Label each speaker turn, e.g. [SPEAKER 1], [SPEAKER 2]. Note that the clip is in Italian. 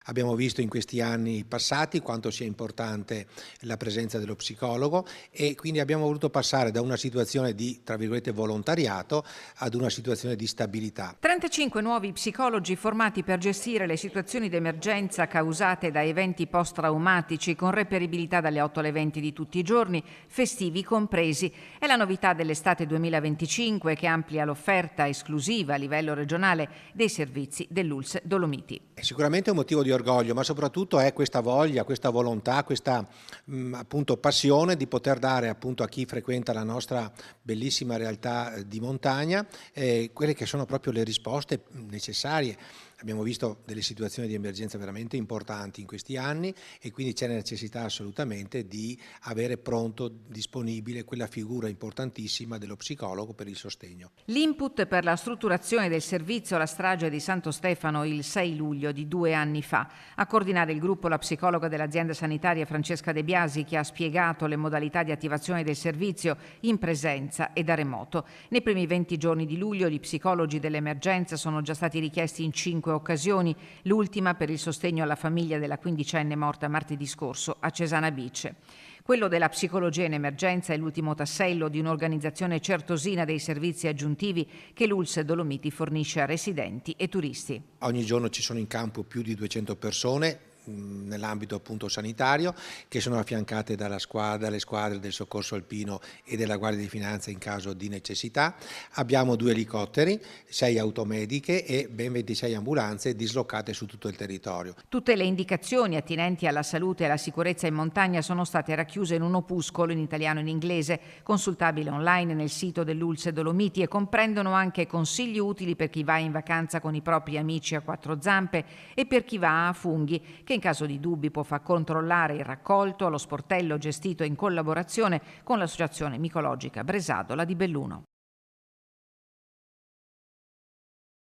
[SPEAKER 1] Abbiamo visto in questi anni passati quanto sia importante la presenza dello psicologo e quindi abbiamo voluto passare da una situazione di, tra virgolette, volontariato ad una situazione di stabilità.
[SPEAKER 2] 35 nuovi psicologi formati per gestire le situazioni d'emergenza causate da eventi post-traumatici con reperibilità dalle 8 alle 20 di tutti i giorni, festivi compresi. È la novità dell'estate 2025 che amplia l'offerta esclusiva a livello regionale dei servizi dell'ULSS Dolomiti.
[SPEAKER 1] È sicuramente un motivo di orgoglio, ma soprattutto è questa voglia, questa volontà, questa appunto passione di poter dare appunto a chi frequenta la nostra bellissima realtà di montagna quelle che sono proprio le risposte necessarie. Abbiamo visto delle situazioni di emergenza veramente importanti in questi anni e quindi c'è la necessità assolutamente di avere pronto, disponibile quella figura importantissima dello psicologo per il sostegno.
[SPEAKER 2] L'input per la strutturazione del servizio alla strage di Santo Stefano il 6 luglio di 2 anni fa. A coordinare il gruppo la psicologa dell'azienda sanitaria Francesca De Biasi, che ha spiegato le modalità di attivazione del servizio in presenza e da remoto. Nei primi 20 giorni di luglio gli psicologi dell'emergenza sono già stati richiesti in 5 occasioni, l'ultima per il sostegno alla famiglia della quindicenne morta martedì scorso a Cesana Beach. Quello della psicologia in emergenza è l'ultimo tassello di un'organizzazione certosina dei servizi aggiuntivi che l'ULSS Dolomiti fornisce a residenti e turisti.
[SPEAKER 1] Ogni giorno ci sono in campo più di 200 persone nell'ambito appunto sanitario che sono affiancate dalle squadre del soccorso alpino e della Guardia di Finanza in caso di necessità. Abbiamo 2 elicotteri, 6 automediche e ben 26 ambulanze dislocate su tutto il territorio.
[SPEAKER 2] Tutte le indicazioni attinenti alla salute e alla sicurezza in montagna sono state racchiuse in un opuscolo in italiano e in inglese, consultabile online nel sito dell'ULSS Dolomiti, e comprendono anche consigli utili per chi va in vacanza con i propri amici a 4 zampe e per chi va a funghi, che in caso di dubbi può far controllare il raccolto allo sportello gestito in collaborazione con l'associazione micologica Bresadola di Belluno.